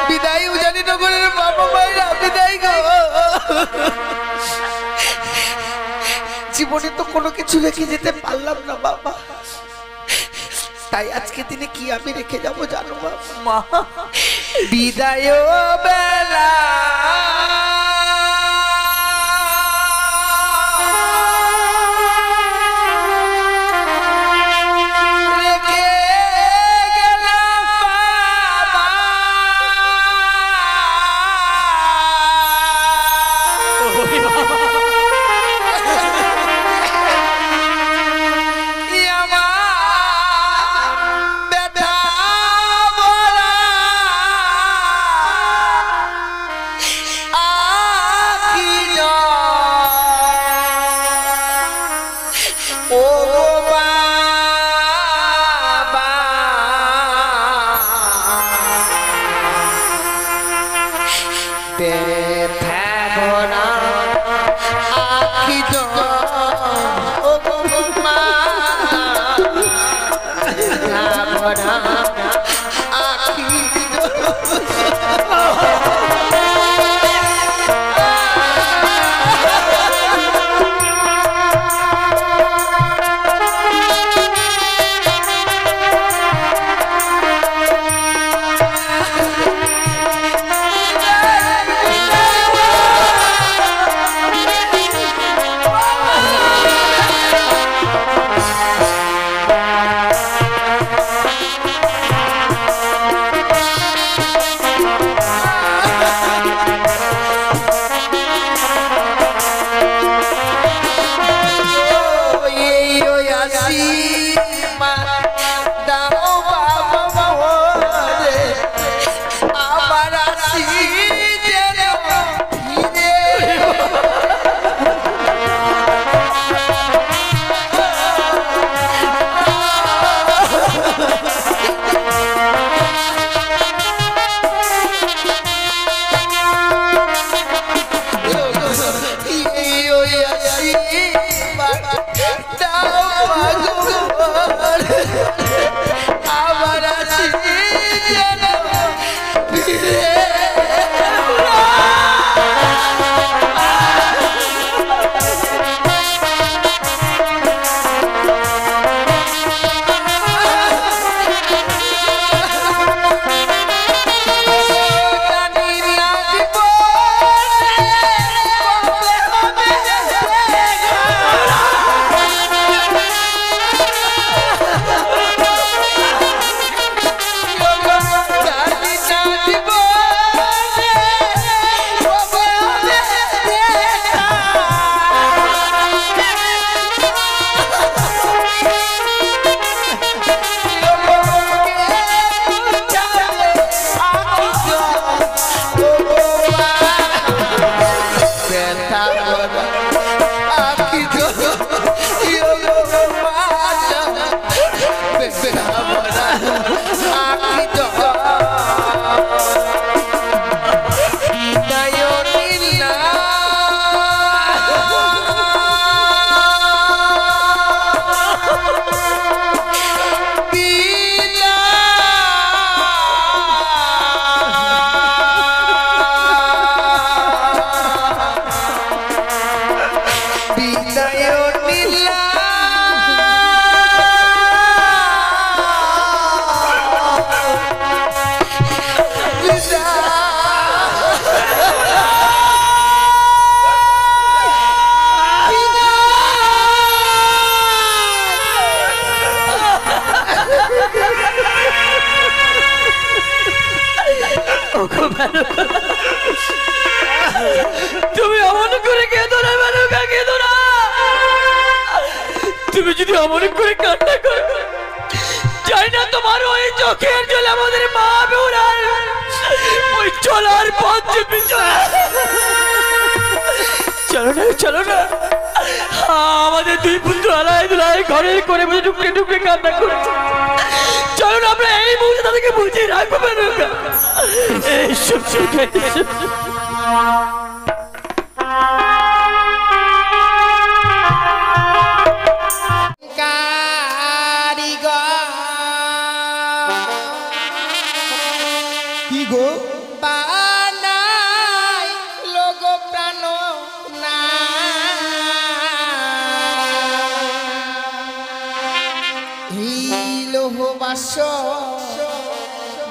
বিদায় উজানি নগরের বাবা মায়েরা বিদায় গো। জীবনে তো কোনো কিছু রেখে যেতে পারলাম না বাবা, তাই আজকে দিনে কি আমি রেখে যাবো জানো মা? বিদায় বেলা তুমি অমন করে কেঁদো না মেনকা, কেঁদো না। তুমি যদি অমন করে কান্না করো, চাই না তোমার ওই চোখের জল আমাদের মা বেউরার ওই চলার পথ চলো না, চলো না। আমাদের দুই পুত্র আলাই দুলাই ঘরের করে বসে টুকরে টুকরে কান্না করছে। চলো না, আমরা এই মুহূর্তে তাদেরকে বুঝিয়ে রাখবো মেনকা। এইসব চোখে কি গো বানাই লোক প্রাণ না লোহ বাস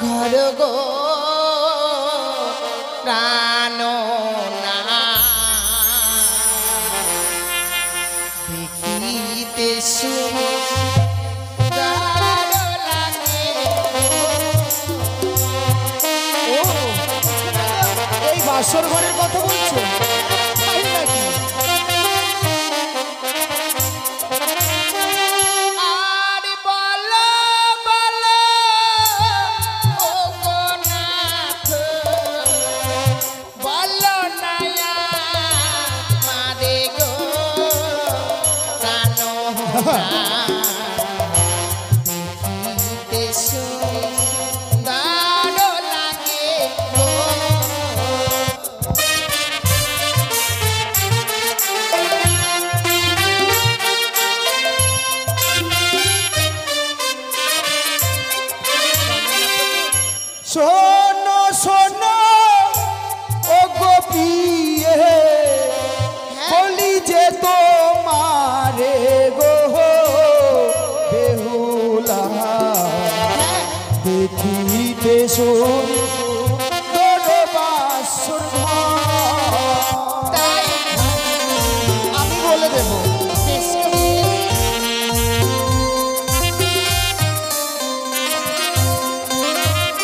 ঘর গো প্রাণ না দেখিতে সুন্দর লাগে ও এই বাসর ঘরের কথা বলছো তাই নাকি আর বলো বলো ও গো নাথ বলো নয়া মারে গো প্রাণ দেখিতে সুন্দর লাগে গো শোনো শোনো ও গোপিয়ে বলি যে তোমারে গো বেহুলা দেখিতে সুন্দর বাসর ঘর। তাই আমি বলে দেব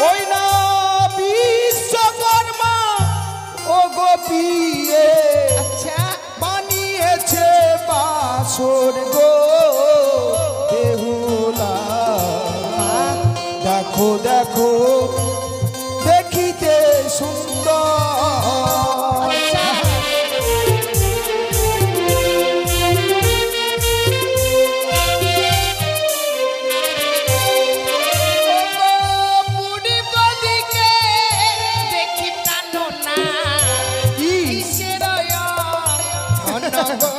ওই না বিশ্বকর্মা ও গোপিয়ে আচ্ছা বানিয়েছে বাসর গো বেহুলা দেখো দেখো দেখিতে সুন্দর বুড়ি বদিকে দেখি প্রাণ না কি কিসের ধন গো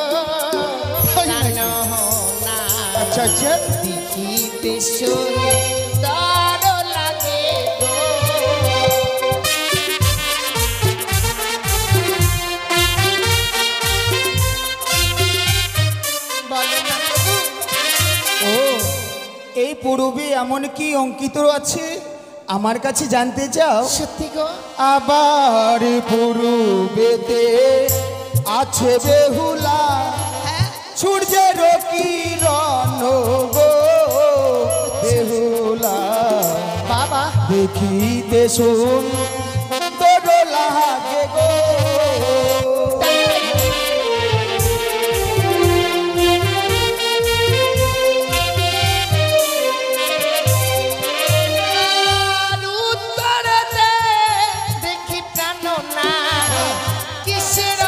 প্রাণ না আচ্ছা আচ্ছা দেখিতে সুন্দর লাগে গো বলো না প্রভু ও এই পূর্বে এমন কি অঙ্কিত আছে আমার কাছে জানতে চাও সত্যি গো আবার পূর্বেতে আছে বেহুলা সূর্যের কিরণ গো বেহুলা বাবা দেখিতে সুন্দর লাগে গো আর উত্তরতে দেখি প্রাণ না কিসের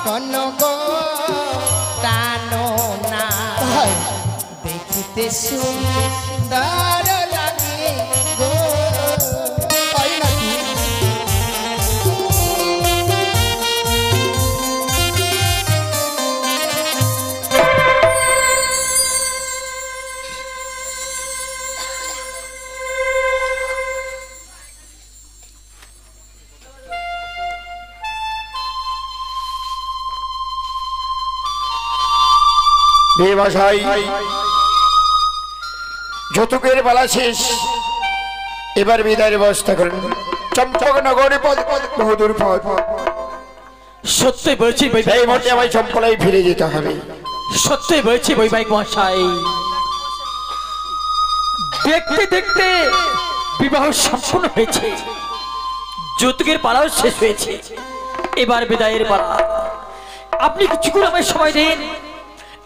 কোন গো প্রাণ না তাই দেখিতে সুন্দর লাগে গো তাই নাকি দেবাশাই যতকের বেলা শেষ এবার বিদায়ের ব্যবস্থা করেন চম্পকনগরে পদ বহুদূর পথ সত্যি বলছি সেই বৈবাহিক মতে আমায় চম্পলাই ফিরে যেতে হবে সত্যি বলছি বৈবাহিক মশাই দেখতে দেখতে বিবাহ সম্পূর্ণ হয়েছে যৌতুকের পালাও শেষ হয়েছে এবার বিদায়ের পালা আপনি কিছুক্ষণ আমায় সময় দিন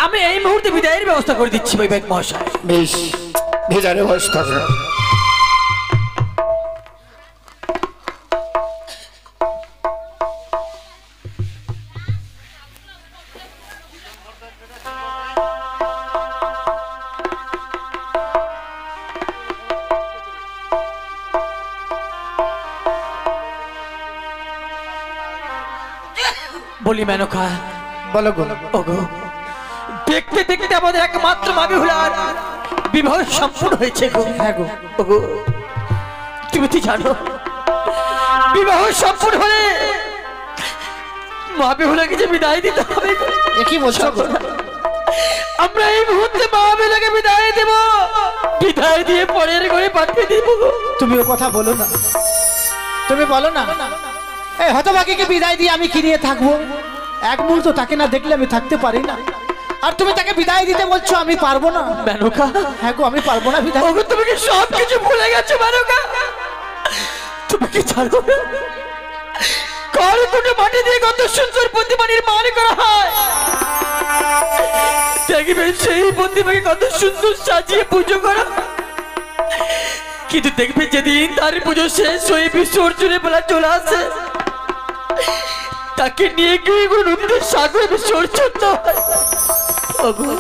আমি এই মুহূর্তে বিদায়ের ব্যবস্থা করে দিচ্ছি বৈবাহিক মহাশয় বেশ বিদায়ের ব্যবস্থা করেন বলি মেনকা বলো গো ওগো দেখতে দেখতে আমাদের একমাত্র মাবি হলার বিবাহ সম্পূর্ণ হয়েছে গো হ্যাঁ গো ওগো তুমি তো জানো বিবাহ সম্পূর্ণ হলে মা বেহুলাকে যে বিদায় দিতে হবে। কি বলছো? আমরা এই মুহূর্তে মা বেহুলাকে বিদায় দেব, বিদায় দিয়ে পরের ঘরে পাঠিয়ে দেব। তুমি ও কথা বলো না, তুমি বলো না। এই হতভাগীকে বিদায় দিয়ে আমি কি নিয়ে থাকবো? এক মুহূর্ত তাকে না দেখলে আমি থাকতে পারি না। আর তুমি তাকে বিদায় দিতে বলছো, আমি পারবো না। মেনকা, হ্যাঁ গো, আমি পারবো না বিদায়। ওগো তুমি কি সব কিছু ভুলে গেছো মেনকা? তুমি কি জানো কার কোটে মাটি দিয়ে কত সুন্দর প্রতিমা নির্মাণ করা হয়? দেখবেন সেই প্রতিমাকে কত সুন্দর সাজিয়ে পুজো করা, কিন্তু দেখবেন যেদিন তার পুজো শেষ হয়ে বিসর্জনের বেলা চলে আসে, তাকে নিয়ে গিয়ে নদীতে সাগরে বিসর্জন দেওয়া হয়। ওগো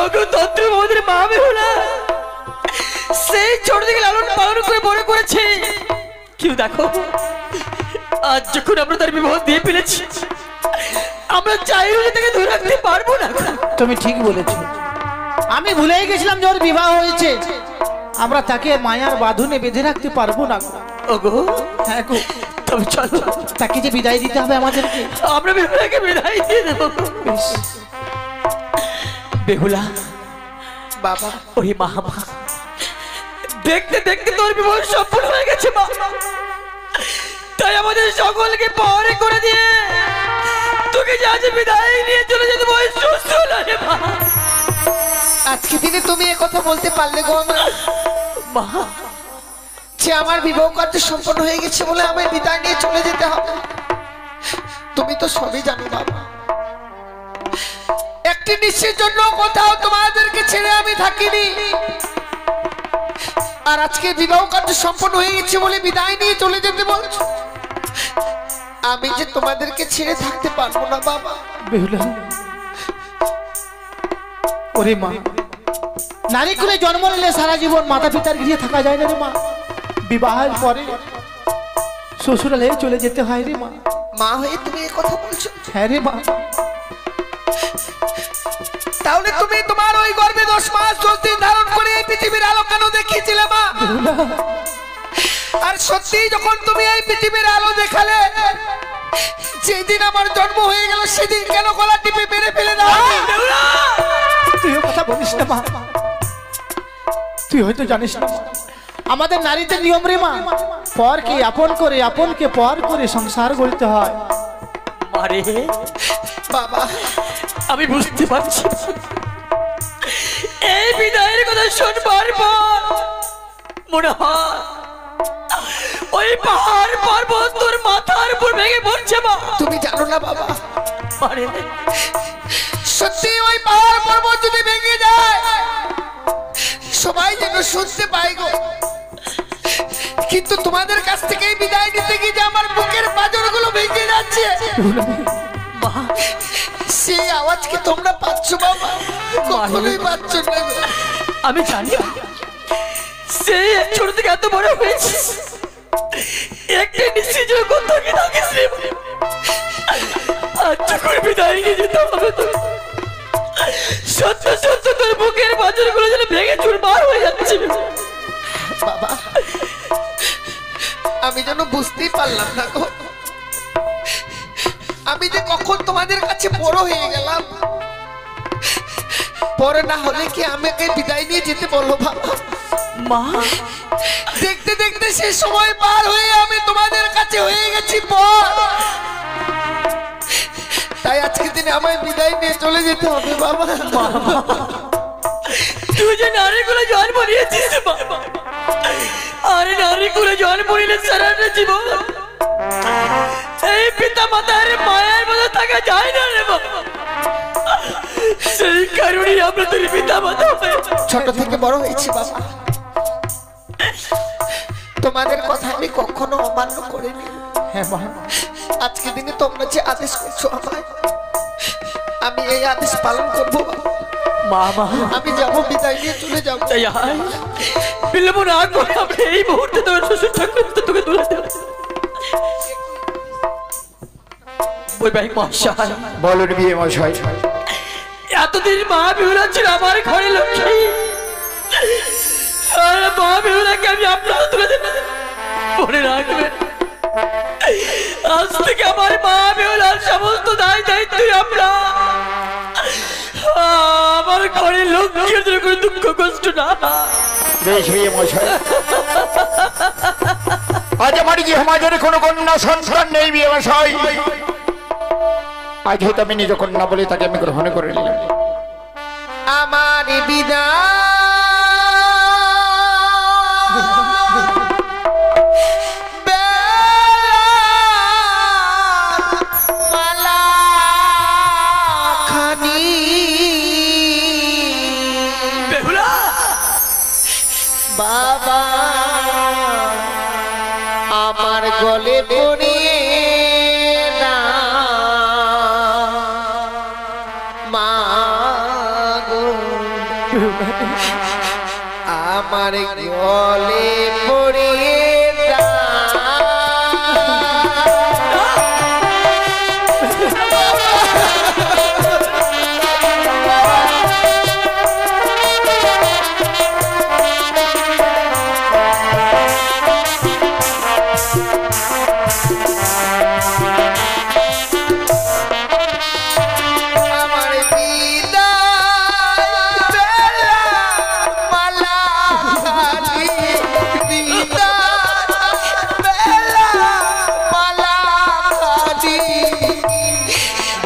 ওগো তন্ত্র আমাদের মা বেহুলা সেই ছোট থেকে লালন পালন করে বড় করেছে। কেউ দেখো আজ যখন আমরা তার বিবাহ দিয়ে ফেলেছি, আমরা চাইলে তাকে ধরে রাখতে পারবো না। তুমি ঠিক বলেছো, আমি ভুলেই গেছিলাম যে ওর বিবাহ হয়েছে। আমরা তাকে মায়ার বাঁধনে বেঁধে রাখতে পারবো না। ওগো হ্যাঁ গো, তবে চলো তাকে যে বিদায় দিতে হবে আমাদেরকে। আমরা বেহুলাকে বিদায় দিয়ে দেবো। বেহুলা বাবা, ওই মা, দেখতে দেখতে তোর বিবাহ সম্পূর্ণ হয়ে গেছে মা। তাই আমাদের সকলকে পরে করে দিয়ে তোকে যে আজ বিদায় নিয়ে চলে যেতে সুস্থ লাগে মা। আজকে দিনে তুমি এ কথা বলতে পারলে গো মা, যে আমার বিবাহ কার্য সম্পন্ন হয়ে গেছে বলে আমায় বিদায় নিয়ে চলে যেতে হবে। তুমি তো সবই জানো বাবা, একটি নিশ্চিত জন্য কোথাও তোমাদেরকে ছেড়ে আমি থাকিনি। আর আজকে বিবাহ কার্য সম্পন্ন হয়ে গেছে বলে বিদায় নিয়ে চলে যেতে বলছো, আমি যে তোমাদেরকে ছেড়ে থাকতে পারবো না বাবা। বেহুলা, ওরে মা, নারী কুলে জন্ম নিলে সারা জীবন মাতা পিতার গৃহে থাকা যায় না রে মা। বিবাহের পরে শ্বশুরালে চলে যেতে হয় রে মা। মা হয়ে তুমি এই কথা বলছো? হ্যাঁ রে মা। তাহলে তুমি তোমার ওই গর্ভে 10 মাস 10 দিন ধারণ করে এই পৃথিবীর আলো কেন দেখিয়েছিলে মা? আর সত্যি যখন তুমি এই পৃথিবীর আলো দেখালে, যেদিন আমার জন্ম হয়ে গেল সেদিন কেন গলা টিপে মেরে ফেলে দাও? তুই কথা বলিস না মা, তুই হয়তো জানিস না আমাদের নারীতে নিয়ম রে মা, পরকে আপন করে আপনকে পর করে সংসার গড়তে হয়। মারে বাবা, আমি বুঝতে পারছি এই বিদায়ের কথা শুনবার পর মনে হয় ওই পাহাড় পর্বত তোর মাথার উপর ভেঙে পড়ছে মা। তুমি জানো না বাবা, মারে সত্যি ওই পাহাড় পর্বত যদি ভেঙে যায় সবাই যেন শুনতে পাই গো, কিন্তু তোমাদের কাছ থেকে বিদায় নিতে গিয়ে যে আমার বুকের পাঁজরগুলো ভেঙে যাচ্ছে, মা সেই আওয়াজ কি তোমরা পাচ্ছ বাবা? কখনোই পাচ্ছ না। আমি জানি সেই ছোট থেকে এত বড় হয়েছে, একটা নিশ্চিত কোথাও থাকিস রে। আজ যখন বিদায় নিয়ে যেতে হবে তো সত্য সত্য তোর বুকের পাঁজরগুলো যেন ভেঙে চুরমার হয়ে যাচ্ছে বাবা। আমি যেন বুঝতেই পারলাম না গো, আমি যে কখন তোমাদের কাছে বড় হয়ে গেলাম। পরে না হলে কি আমাকে বিদায় নিয়ে যেতে বলো বাবা? মা, দেখতে দেখতে সে সময় পার হয়ে আমি তোমাদের কাছে হয়ে গেছি পর। তাই আজকে দিনে আমায় বিদায় নিয়ে চলে যেতে হবে বাবা। তুই যে নারীগুলো জন্ম নিয়েছিস বাবা, আরে নারীগুলো জন্ম নিলে সারাটা জীবন এই পিতা মাতার মায়ের মতো থাকা যায় না রে বাবা। সেই কারণে আমরা তোর পিতা মাতা ছোট থেকে বড় হয়েছি বাবা, তোমাদের কথা আমি কখনো অমান্য করিনি। হ্যাঁ মা, আজকে দিনে তোমরা যে আদেশ করছো আমায়, আমি এই আদেশ পালন করবো মা। মা, আমি যাবো, বিদায় নিয়ে চলে যাবো। বিলম্ব না করে আমরা এই মুহূর্তে তোর শ্বশুর ঠাকুর তোকে তুলে দেব। ওই ভাই মশাই, বলুন বিয়ে মশাই। এতদিন মা বেহুলা ছিল আমার ঘরে লক্ষ্মী, আর আমার মা বেহুলাকে আমি আপনার তুলে দেব, মনে রাখবেন আজ থেকে আমার মা বেহুলার সমস্ত দায় দায়িত্বই আমরা। আমার ঘরে লক্ষ্মীর জন্য কোনো দুঃখ কষ্ট না। বেশ বিয়ে মশাই, আজ আমার কি সমাজের কোনো কন্যা সন্তান নেই বিয়ে মশাই। আজ হয়তো আমি নিজ কন্যা বলে তাকে আমি গ্রহণ করে নিলাম। আমার বিদায় বাবা আমার গলে পড়িয়ে না মা গো, আমার গলে পড়িয়ে না।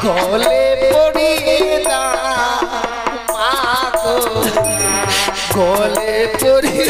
গলে পড়িয়ে না মা গো, গলে পড়িয়ে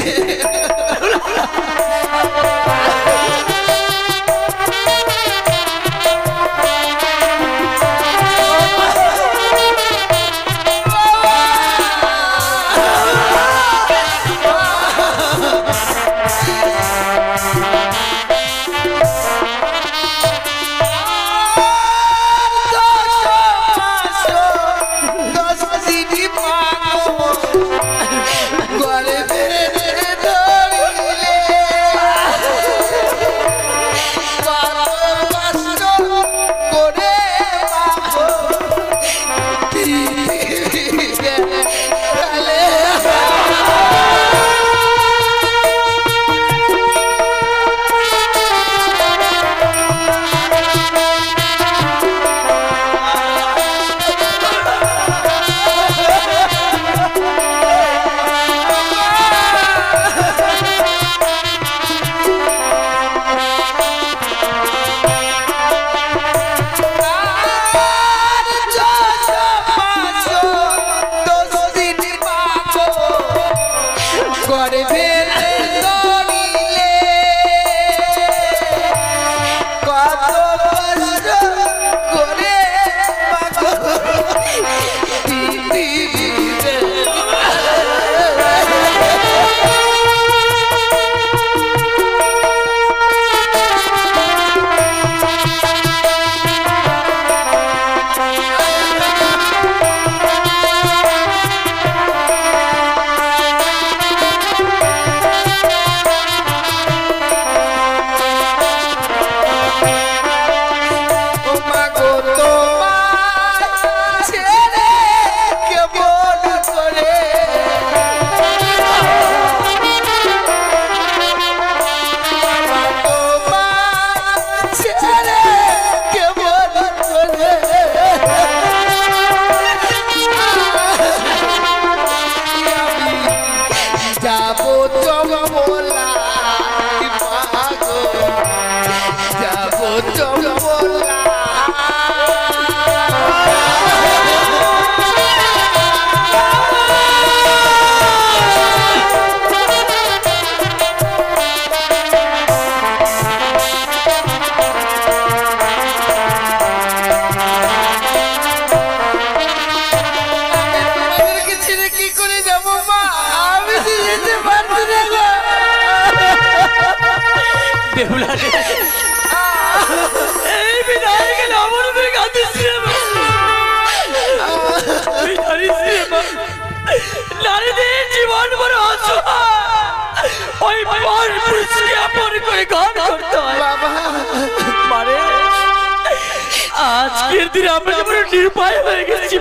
আজকের দিনে আমরা যেমন নিরুপায় হয়ে গেছি,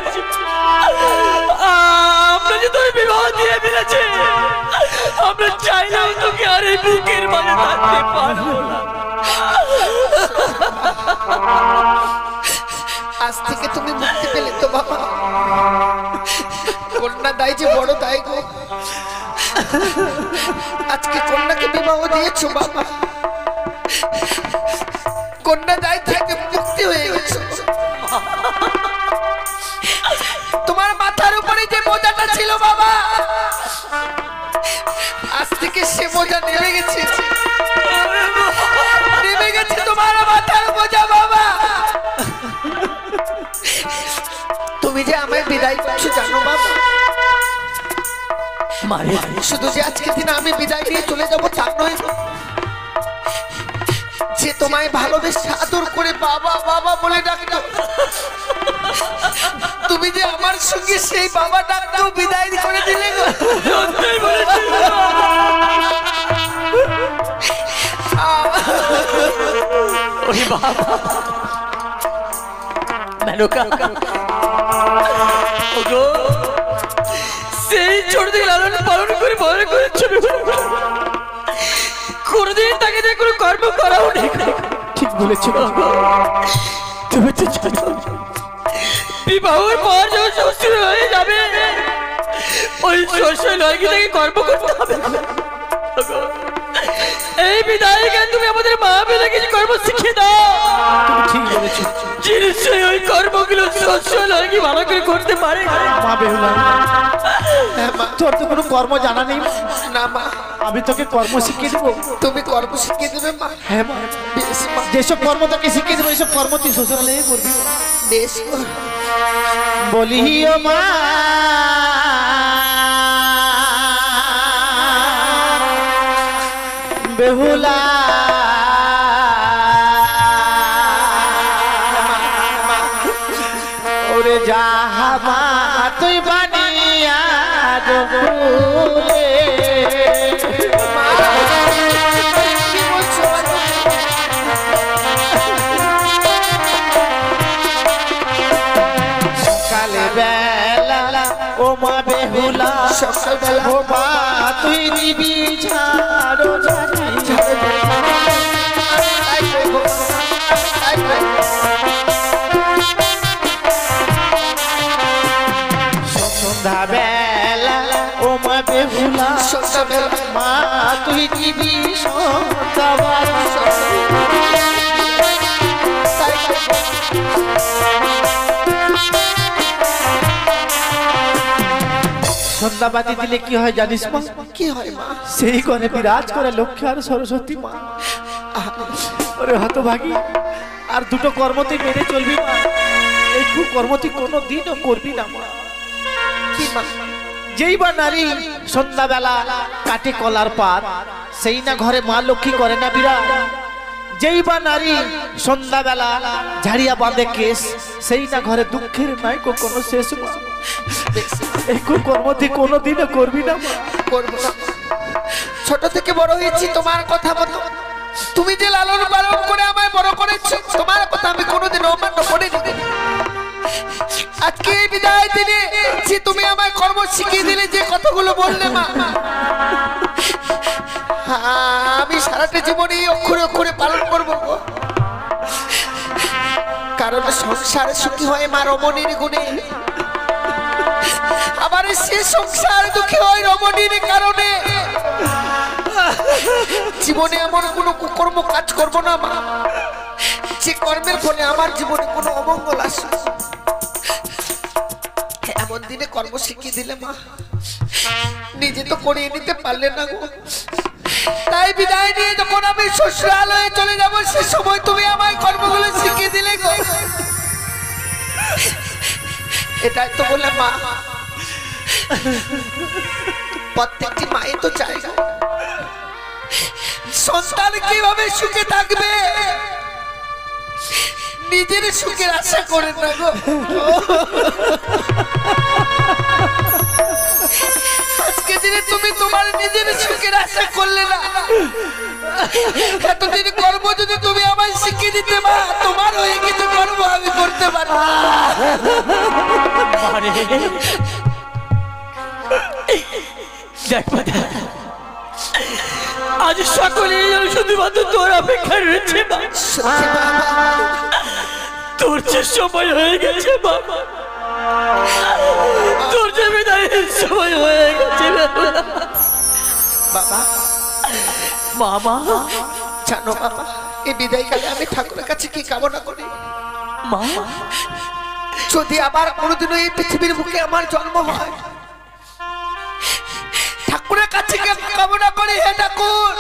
আমরা যে তোর বিবাহ দিয়ে ফেলেছি, আমরা চাইলেও তোকে আর এই বুকের মাঝে থাকতে পারবো না। আজ থেকে তুমি মুক্তি পেলে তো বাবা। কন্যা দায় যে বড় দায় গো। আজকে কন্যাকে বিবাহ দিয়েছো বাবা, কন্যা দায় থেকে মুক্তি হয়ে গেছো। তোমার মাথার উপরে যে বোঝাটা ছিল বাবা, আজ থেকে সে বোঝা নেমে গেছে, নেমে গেছে তোমার মাথার বোঝা বাবা। তুমি যে আমায় বিদায় করছো জানো বাবা? মারে শুধু যে আজকে দিন আমি বিদায় নিয়ে চলে যাবো তা নয়, যে তোমায় ভালোবেসে আদর করে বাবা বাবা বলে ডাকতো, তুমি যে আমার সঙ্গে সেই বাবা ডাকতেও বিদায় করে দিলে গো। ওরে বাবা মেনকা, ওগো সেই ছোট থেকে লালন পালন করে বড় করেছো, কোনদিন তাকে দিয়ে কোনো কর্ম করাও নেই। ঠিক বলেছো। তুমি তো জানো বিবাহের পর যখন শ্বশুর হয়ে যাবে ওই শ্বশুর লয়কে থেকে কর্ম করতে হবে। এই বিদায় কেন তুমি আমাদের মা বেলা কিছু কর্ম শিখিয়ে দাও। তুমি ঠিক বলেছো। নিশ্চয়ই ওই কর্মগুলো শ্বশুর লয়কে ভালো করে করতে পারে। মা বেহুলা, তোর তো কোনো কর্ম জানা নেই। না মা, আমি তোকে কর্ম শিখিয়ে দেবো। তুমি কর্ম শিখিয়ে দেবে মা? হ্যাঁ মা, বেশ মা, যেসব কর্ম তোকে শিখিয়ে দেবো এইসব কর্ম তুই শ্বশুরালয়ে করবি। বেশ মা। বলি ও মা, বেহুলা ওরে যাহা তুই বানিয়া ভুলে কি বলছো? সকালে বেলা ও মা বেহুলা, সকালবেলা ও মা তুই দিবি ঝাড়ো ঝাড়ি। সন্ধ্যা বেলা ও মা বেহুলা, সকালবেলা মা তুই দিবি সন্ধ্যা। সন্ধ্যাবাতি দিলে কি হয় জানিস মা? কি হয় মা? সেই ঘরে বিরাজ করে লক্ষ্মী আর সরস্বতী মা। ওরে হতভাগী, আর দুটো কর্ম তুই মেনে চলবি মা। এই কর্ম তুই কোনো দিনও করবি না মা। কি মা? যেই বা নারী সন্ধ্যাবেলা কাটে কলার পাত, সেই না ঘরে মা লক্ষ্মী করে না বিরাজ। যেই বা নারী সন্ধ্যাবেলা ঝাড়িয়া বাঁধে কেশ, সেই না ঘরে দুঃখের নাই কোনো শেষ মা। এই কর্ম তুই কোনোদিনও করবি না মা। করবো না। ছোট থেকে বড় হয়েছি তোমার কথা মতো। তুমি যে লালন পালন করে আমায় বড় করেছো, তোমার কথা আমি কোনোদিন অমান্য করিনি। আজকে এই বিদায় দিনে যে তুমি আমায় কর্ম শিখিয়ে দিলে, যে কথাগুলো বললে মা, আমি সারাটা জীবনে এই অক্ষরে অক্ষরে পালন করবো। কারণ সংসারে সুখী হয় মা রমণীর গুণে, আবার সে সংসার দুঃখী হয় রমণীর কারণে। জীবনে এমন কোনো কুকর্ম কাজ করবো না মা, যে কর্মের ফলে আমার জীবনে কোনো অমঙ্গল আসে। এমন দিনে কর্ম শিখিয়ে দিলে মা, নিজে তো করিয়ে নিতে পারলে না গো। তাই বিদায় নিয়ে যখন আমি শ্বশুরালয়ে চলে যাবো, সে সময় তুমি আমায় কর্মগুলো শিখিয়ে দিলে গো। এটাই তো বলে মা, প্রত্যেকটি মাই তো চায় সন্তান কিভাবে সুখে থাকবে, নিজের সুখের আশা করে না গো। আজকে দিনে তুমি তোমার নিজের সুখের আশা করলে না। এতদিন কর্ম যদি তুমি আমায় শিখিয়ে দিতে মা, তোমার হয়ে কিছু কর্ম আমি করতে পারি। দেখ আজ সকলেই যেন শুধুমাত্র তোর অপেক্ষায় রয়েছে মা। সত্যি বাবা, তোর যে সময় হয়ে গেছে বাবা, তোর যে বিদায়ের সময় হয়ে গেছে বাবা মামা। জানো বাবা, এই বিদায়কালে আমি ঠাকুরের কাছে কি কামনা করি, মা যদি আবার কোনোদিনও এই পৃথিবীর বুকে আমার জন্ম হয়, ঠাকুরের কাছে কি কামনা করি, হে ঠাকুর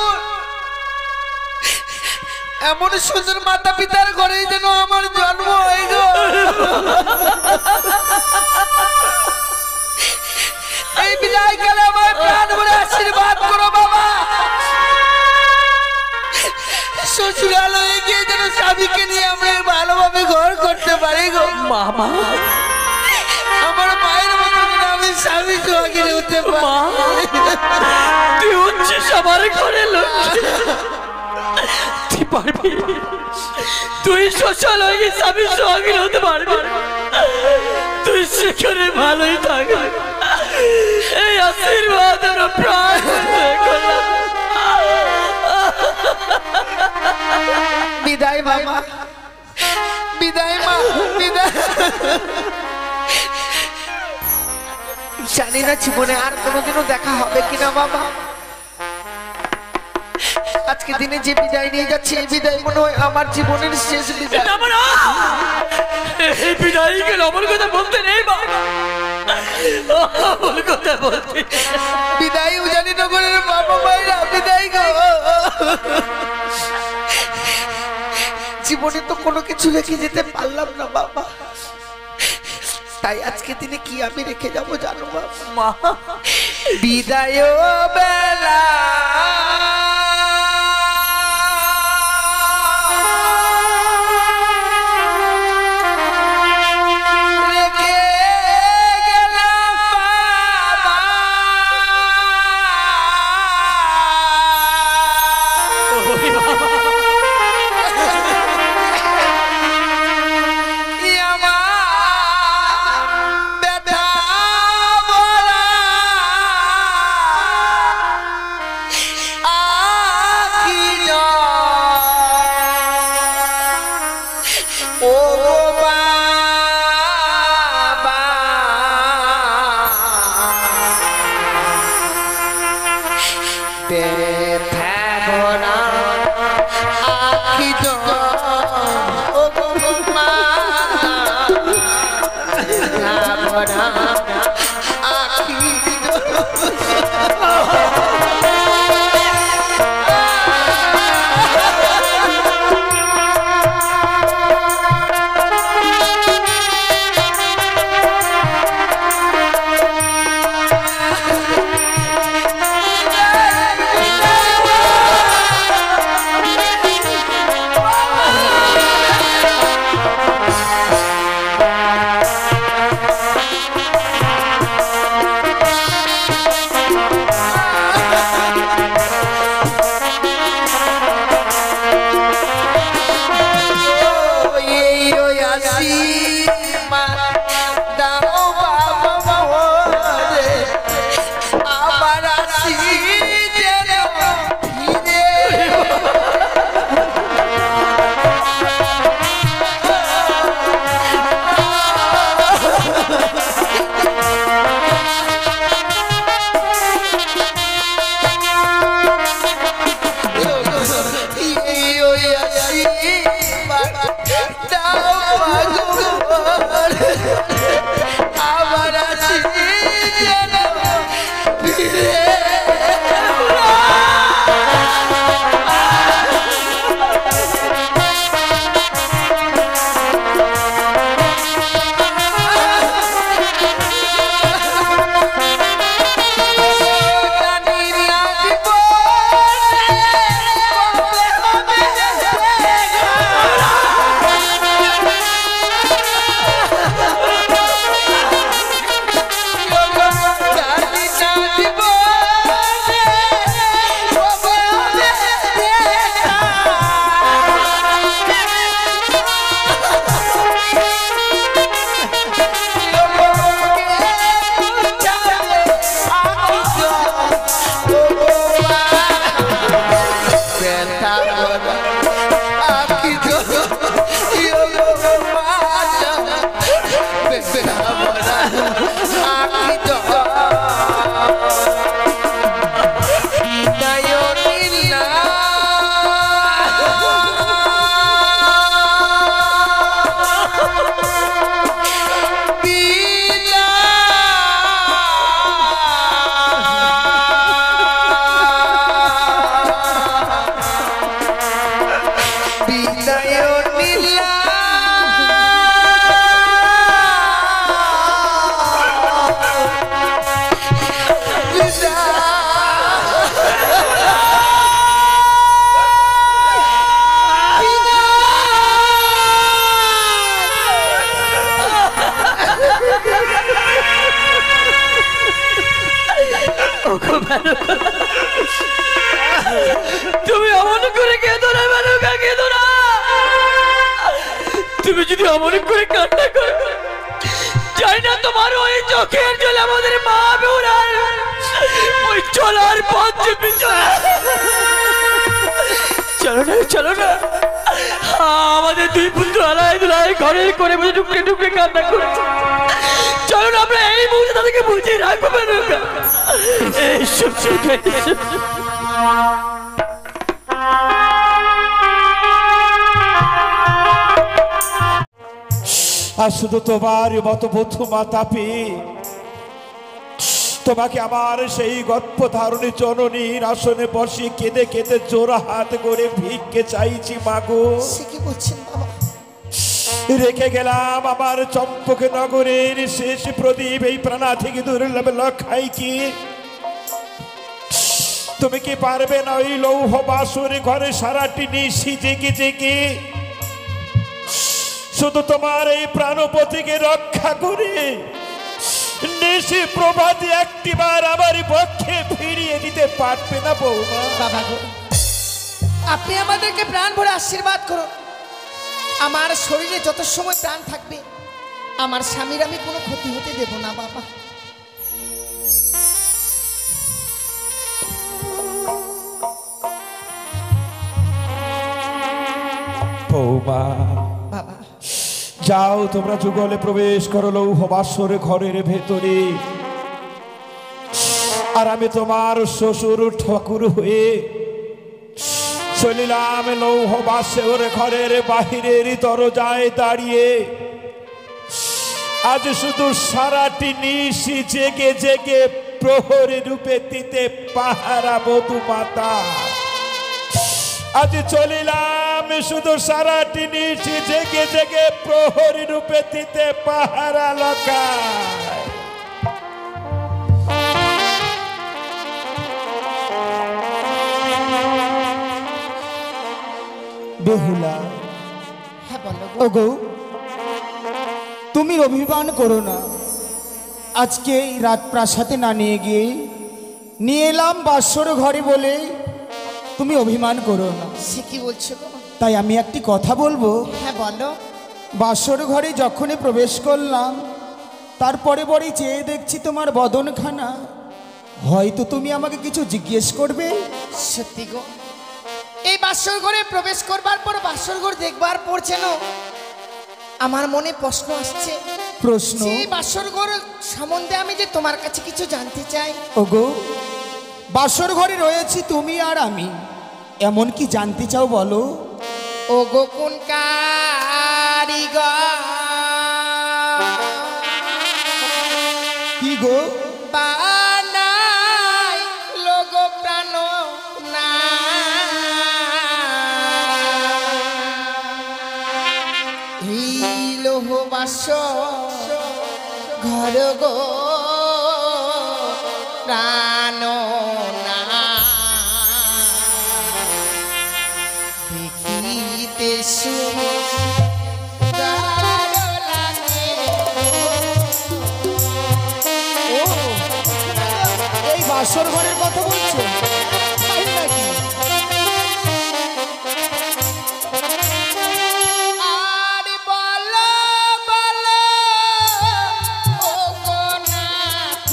এমন সুন্দর মাতা পিতার ঘরে যেন আমার জন্ম হয় গো। এই বিদায়কালে আমার প্রাণ ভরে আশীর্বাদ করো বাবা। শ্বশুরালয়ে গিয়ে যেন স্বামীকে নিয়ে আমরা ভালোভাবে ঘর করতে পারি গো মামা। আমার মায়ের মতো যেন আমি স্বামী সোহাগী হতে মা পারি। তুই হচ্ছিস আমার ঘরে লক্ষ্মী, তুই পারবি, তুই শ্বশুর হয়ে স্বামী সোহাগী হতে পারবি, তুই সেখানে ভালোই থাক, এই আশীর্বাদ আমার প্রাণ করলাম। বিদায় বাবা, বিদায় মা, বিদায়। জানি না জীবনে আর কোনোদিনও দেখা হবে কিনা বাবা, আজকে দিনে যে বিদায় নিয়ে যাচ্ছি এই বিদায় মনে হয় আমার জীবনের শেষ বিদায়। এই বিদায় গেল আমার কথা বলতে নেই বাবা, আমার কথা বলতে। বিদায় উজানি নগরের বাবা মায়েরা বিদায় গো। জীবনে তো কোনো কিছু রেখে যেতে পারলাম না বাবা, তাই আজকে দিনে কি আমি রেখে যাব জানো বাবা? মা বিদায় বেলা অমন করে কান্না করে জানি না তোমার ওই চোখের জল আমাদের মা বেউরার ওই চলার পথ চেপে চলো না আমাদের দুই পুত্র আলাই দুলাই ঘরের করে বসে টুকরে টুকরে কান্না করছে। চলো না আমরা এই মুহূর্তে তাদেরকে বুঝিয়ে রাখবো মেনকা। আর শুধু তোমার মতো বধূ মাতা পেয়ে তোমাকে আমার সেই গর্ভ ধারণী জননীর আসনে বসে কেঁদে কেঁদে জোড়া হাত করে ভিক্ষে চাইছি মাগো। সে কি বলছেন বাবা? রেখে গেলাম আমার চম্পক নগরের শেষ প্রদীপ এই প্রাণা থেকে দুর্লভ লক্ষাই কি তুমি কি পারবে না ওই লৌহ বাসরে ঘরে সারাটি নিশি জেগে জেগে শুধু তোমার এই প্রাণপতিকে রক্ষা করে নিশি প্রভাতী একটিবার আমার পক্ষে ফিরিয়ে দিতে পারবে না বৌমা? বাবা গো, আপনি আমাদেরকে প্রাণ ভরে আশীর্বাদ করুন। আমার শরীরে যত সময় প্রাণ থাকবে আমার স্বামীর আমি কোনো ক্ষতি হতে দেব না বাবা। বৌমা বাবা যাও তোমরা যুগলে প্রবেশ করো লৌহ বাসর ঘরের ভেতরে। আর আমি তোমার শ্বশুর ঠাকুর হয়ে চলিলাম লৌহ বাসর ঘরের বাহিরের দরজায় দাঁড়িয়ে আজ শুধু সারাটি নিশি জেগে জেগে প্রহরী রূপে দিতে পাহারা বধূ মাতা। আজ চলিলাম শুধু সারাটি নিশি জেগে জেগে প্রহরী রূপে দিতে পাহারা লকায়। বেহুলা, হ্যাঁ বলো গো। ওগো তুমি অভিমান করো না। আজকে এই রাজপ্রাসাদে না নিয়ে গিয়ে নিয়ে এলাম বাসর ঘরে বলে তুমি অভিমান করো না। সে কি বলছো গো? তাই আমি একটি কথা বলবো। হ্যাঁ বলো। বাসর ঘরে যখনই প্রবেশ করলাম তারপরে পরেই চেয়ে দেখছি তোমার বদনখানা। হয়তো তুমি আমাকে কিছু জিজ্ঞেস করবে। সত্যি গো, এই বাসর ঘরে প্রবেশ করবার পর বাসর ঘর দেখবার পর যেন আমার মনে প্রশ্ন আসছে। প্রশ্ন? এই বাসর ঘর সম্বন্ধে আমি যে তোমার কাছে কিছু জানতে চাই। ওগো বাসর ঘরে রয়েছি তুমি আর আমি, এমন কি জানতে চাও বলো? ও গো কোন কারিগর কি গো? বানাই লোগো প্রাণ না এই লোহ বাসর ঘর গো প্রাণ না দেখিতে সুন্দর লাগে। ও এই বাসর ঘরের কথা বলছো? তাই নাকি? আর বলো বলো ও গো নাথ,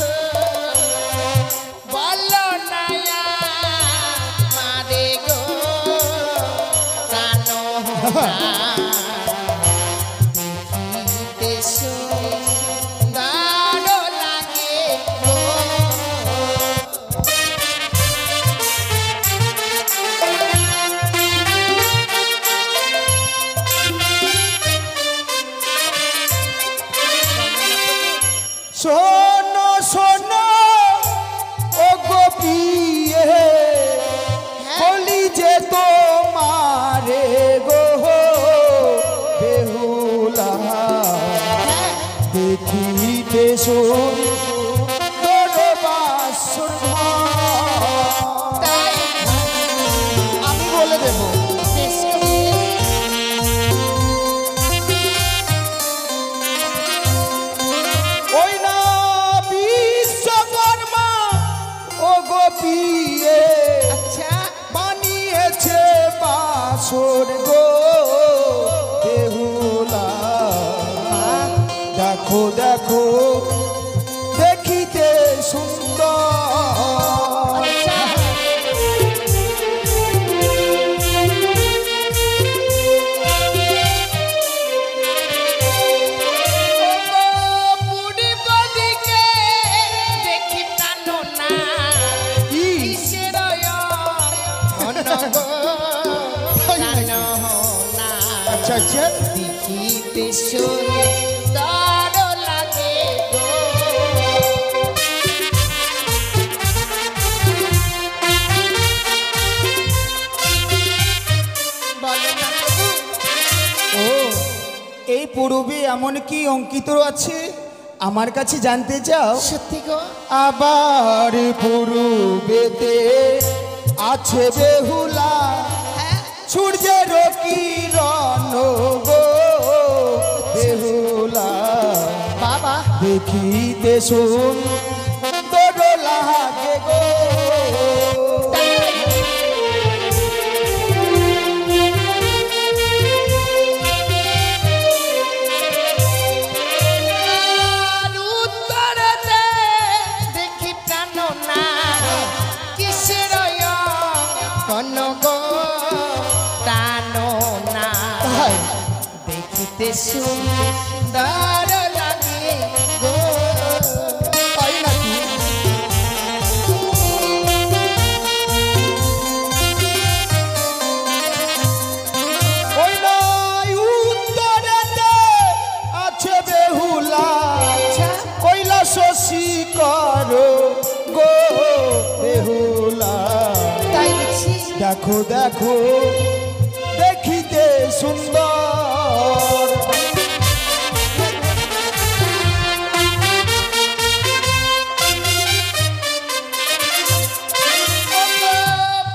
বলো নয়া মারে গো প্রাণ দেখিতে সুন্দর লাগে গো। শোনো শোনো ও গোপিয়ে বলি যে তোমারে গো বেহুলা দেখিতে সুন্দর বাসর ঘর। তাই আমি বলে দেবো। ওই না বিশ্বকর্মা ও গোপিয়ে আচ্ছা বানিয়েছে বাসর গো বেহুলা দেখো দেখো দেখিতে সুন্দর। আচ্ছা আচ্ছা দেখিতে সুন্দর লাগে গো। বলো না প্রভু। ও এই পূর্বে এমন কি অঙ্কিত আছে আমার কাছে জানতে চাও? সত্যি গো। আবার পূর্বেতে আছে বেহুলা সূর্যের কিরণ গো বেহুলা বাবা দেখিতে সুন্দর লাগে গো। উত্তরতে দেখি প্রাণ না কিসের কোন গো প্রাণ না দেখিতে সুন্দর লাগে গো। তাই নাকি? ওই নাই উত্তরেতে আছে বেহুলা কইলা শশী করো গো বেহুলা তাই দেখছি দেখো দেখো দেখিতে সুন্দর।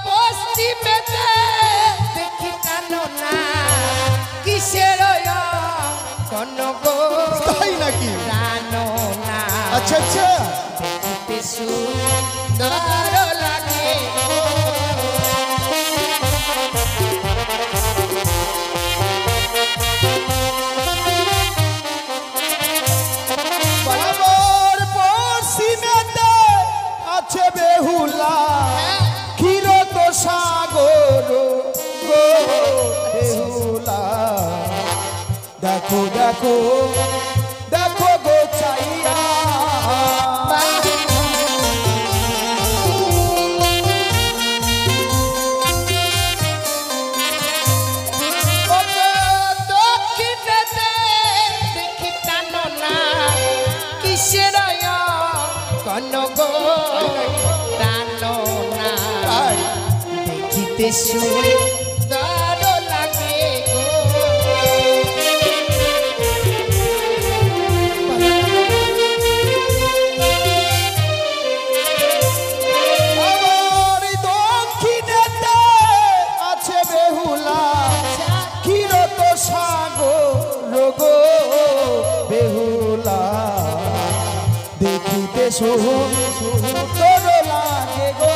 পশ্চিমেতে দেখি প্রাণ না কিসের কোন গো তাই নাকি? প্রাণ না আচ্ছা আচ্ছা দেখিতে সুন্দর লাগে। বরাবর পশ্চিমেতে আছে বেহুলা ক্ষীরত সাগর গো বেহুলা দেখো দেখো দেখো গো চাইয়া দক্ষিণেতে দেখি প্রাণ না কিসের কোন গো প্রাণ না দেখিতে সুন্দর লাগে গো। আমার দক্ষিণেতে আছে বেহুলা ক্ষীরত সাগর গো বেহুলা দেখিতে সুন্দর লাগে গো।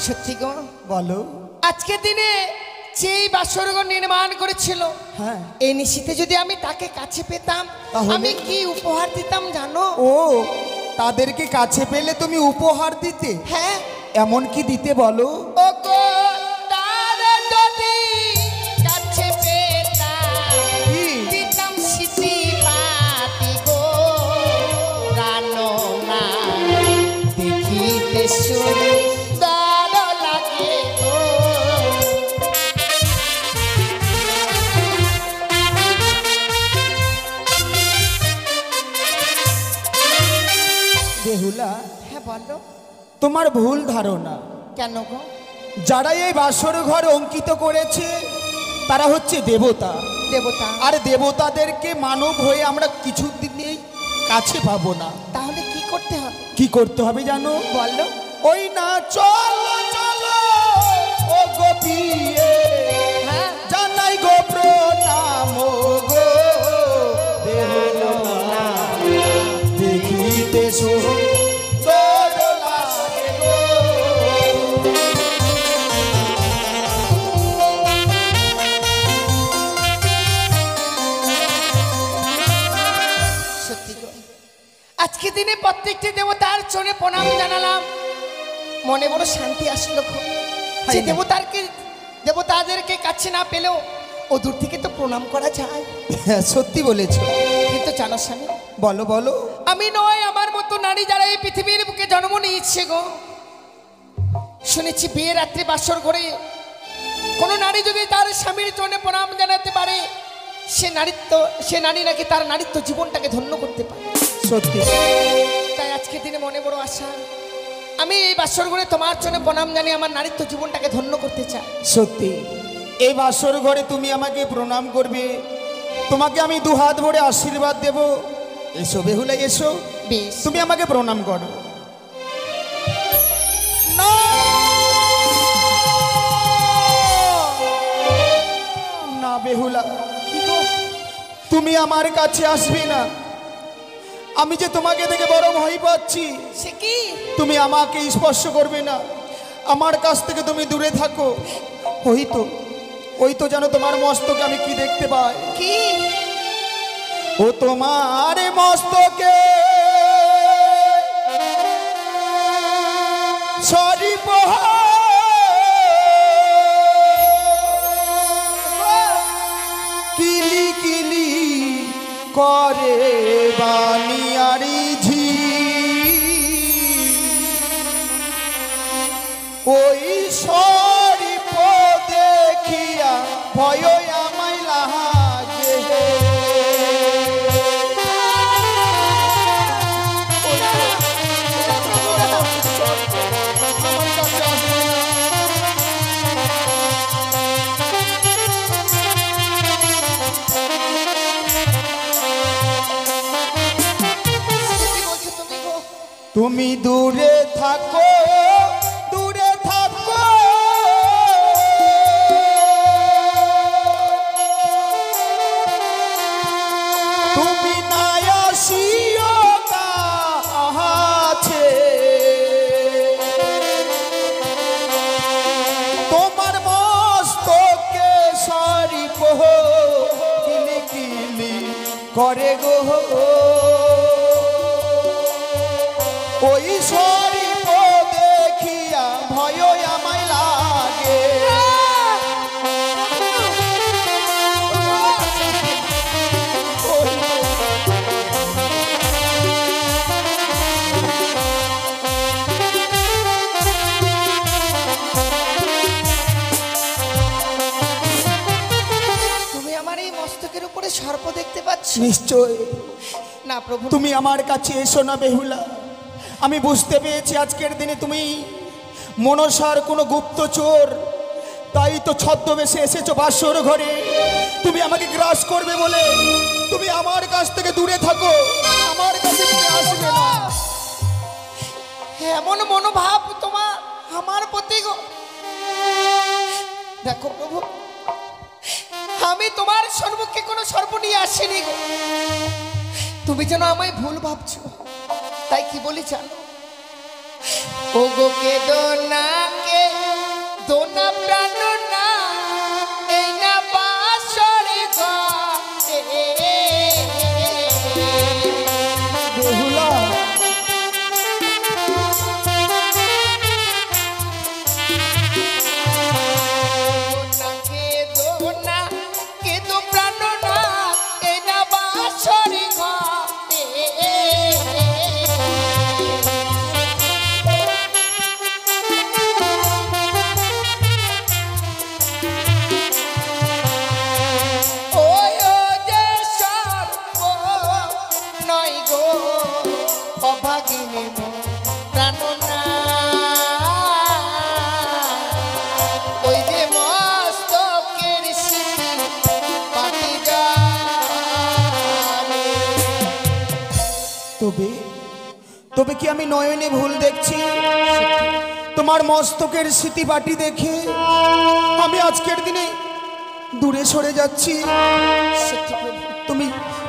সত্যি গো। বলো। আজকের দিনে যেই বাসরঘর নির্মাণ করেছিল হ্যাঁ এই নিশিতে যদি আমি তাকে কাছে পেতাম তাহলে? আমি কি উপহার দিতাম জানো? ও তাদেরকে কাছে পেলে তুমি উপহার দিতে? হ্যাঁ এমন কি দিতে বলো? ও গো তার যদি কাছে পেতাম কি? দিতাম সিটি পাতি গো প্রাণ না দেখিতে সুন্দর লাগে গো। বেহুলা হ্যাঁ বলো। তোমার ভুল ধারণা। কেন গো? যারা এই বাসর ঘর অঙ্কিত করেছে তারা হচ্ছে দেবতা দেবতা। আর দেবতাদেরকে মানব হয়ে আমরা কিছুদিনেই কাছে পাবো না। তাহলে কি করতে হবে? কি করতে হবে জানো? বলো। ওই না চলো চলো ও গোপিয়ে হ্যাঁ জানাই গো প্রণাম গো বেহুলা দেখিতে সুন্দর লাগে গো। আজকে দিনে প্রত্যেকটি দেবতার চরণে প্রণাম জানালাম, মনে বড় শান্তি আসলো। যে দেবতাদেরকে কাছে না পেলেও ও দূর থেকে তো প্রণাম করা যায়। হ্যাঁ, সত্যি বলেছ। কিন্তু জানো স্বামী, বলো বলো। আমি নয়, আমার মতো নারী যারা এই পৃথিবীর বুকে জন্ম নিয়েছে গো, শুনেছি বিয়ে রাত্রে বাসর ঘরে কোন নারী যদি তার স্বামীর চরণে প্রণাম জানাতে পারে, সে নারী নাকি তার নারীত্ব জীবনটাকে ধন্য করতে পারে। সত্যি। তাই আজকে দিনে মনে বড় আশা, আমি এই বাসর ঘরে তোমার চরণে প্রণাম জানিয়ে আমার নারীত্ব জীবনটাকে ধন্য করতে চাই। সত্যি, এই বাসর ঘরে তুমি আমাকে প্রণাম করবে, তোমাকে আমি দুহাত ভরে আশীর্বাদ দেব। এসো বেহুলা, এসো, বেশ। তুমি আমাকে প্রণাম করো। না বেহুলা, তুমি আমার কাছে আসবে না। আমি যে তোমাকে দেখে বড় ভয় পাচ্ছি। সে কি? তুমি আমাকে স্পর্শ করবে না, আমার কাছ থেকে তুমি দূরে থাকো। ওই তো জানো তোমার মস্তকে আমি কি দেখতে পাই? কি? ও তোমার মস্তকে সরিপ কিলি কিলি করে বানিয়ারি ঝি, ওই সরিপ দেখিয়া ভয় আমায় লাগে। তুমি দূরে থাকো, দূরে থাকো, তুমি না আসিও কাছে, তোমার মস্তকে সরিপ কিলি কিলি করে গো, ওই সরিপ দেখিয়া ভয় আমায় লাগে। তুমি আমার এই মস্তকের উপরে সর্প দেখতে পাচ্ছ? নিশ্চয়। না প্রভু, তুমি আমার কাছে এসো না বেহুলা। আমি বুঝতে পেরেছি আজকের দিনে তুমি মনসার কোনো গুপ্তচোর, তাই তো ছদ্মবেশে এসেছো বাসর ঘরে। তুমি আমাকে গ্রাস করবে বলে তুমি আমার কাছ থেকে দূরে থাকো, আমার কাছে তুমি আসবে না। এমন মনোভাব তোমার আমার প্রতি গো। দেখো প্রভু, আমি তোমার সম্মুখে কোনো সর্প নিয়ে আসিনি গো। তুমি যেন আমায় ভুল ভাবছো, তাই কি বলি জানো? ও গো কে দোনা প্রাণ না, এই না বাসরে ঘরে। বেহুলা, কে দো প্রাণ না, এই না বাসরে ঘরে। তবে কি আমি নয়নে ভুল দেখছি? তোমার মস্তকের স্মৃতি বাটি দেখে আমি আজকের দিনে দূরে সরে যাচ্ছি।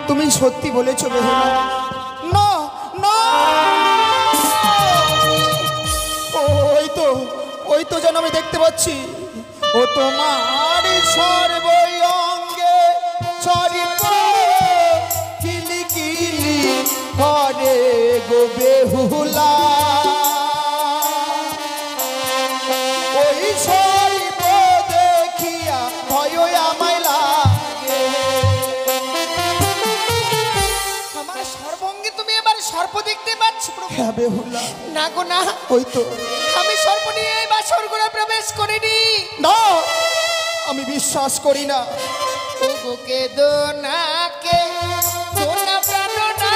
তুমি সত্যি বলেছো বেহুলা। না না, ওই তো যেন আমি দেখতে পাচ্ছি, ও তোমার সর্বঙ্গে সরিপ কিলি কিলি করে গো বেহুলা ওই সর্প দেখিয়া ভয় আমায় লাগে। আমার সর্বঙ্গে তুমি এবার সর্প দেখতে পাচ্ছ প্রভু? হ্যাঁ বেহুলা, না গো না, ওই তো। আমি সর্প নিয়ে এই বাসর ঘরে প্রবেশ করিনি। না, আমি বিশ্বাস করি না। ওগো কেদো না, কে সোনা প্রাণ না,